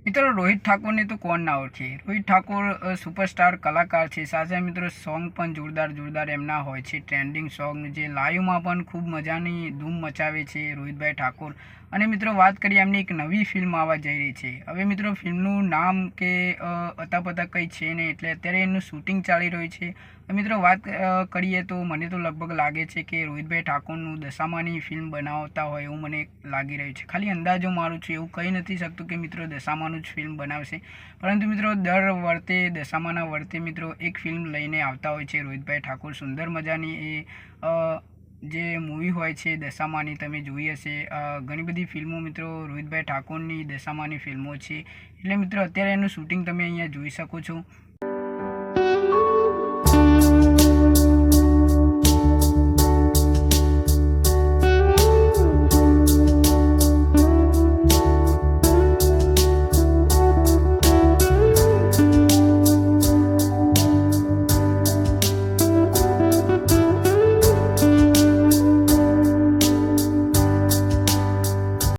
મિત્રો રોહિત ઠાકોરને તો કોણ ના ઓળખે। રોહિત ઠાકોર સુપરસ્ટાર કલાકાર છે। સાથે મિત્રો સોંગ પણ જોરદાર એમના હોય છે। ટ્રેન્ડિંગ સોંગ જે લાઈવમાં પણ ખૂબ મજાની ધૂમ મચાવે છે રોહિતભાઈ ઠાકોર। અને મિત્રો વાત કરીએ એમની એક નવી ફિલ્મ આવવા જઈ રહી છે। હવે મિત્રો ફિલ્મનું નામ કે અતાપતા કંઈ છે નહીં, એટલે અત્યારે એનું શૂટિંગ ચાલી રહ્યું છે। મિત્રો વાત કરીએ તો મને તો લગભગ લાગે છે કે રોહિતભાઈ ઠાકોરનું દશામાની ફિલ્મ બનાવતા હોય એવું મને લાગી રહ્યું છે। ખાલી અંદાજો મારું છું, એવું કહી નથી શકતું કે મિત્રો દશામાનું જ ફિલ્મ બનાવશે, પરંતુ મિત્રો દર વર્તે દશામાના વર્તે મિત્રો એક ફિલ્મ લઈને આવતા હોય છે રોહિતભાઈ ઠાકોર। સુંદર મજાની એ જે મૂવી હોય છે દશામાની, તમે જોઈ હશે ઘણી બધી ફિલ્મો મિત્રો રોહિતભાઈ ઠાકોરની દશામાની ફિલ્મો છે। એટલે મિત્રો અત્યારે એનું શૂટિંગ તમે અહીંયા જોઈ શકો છો।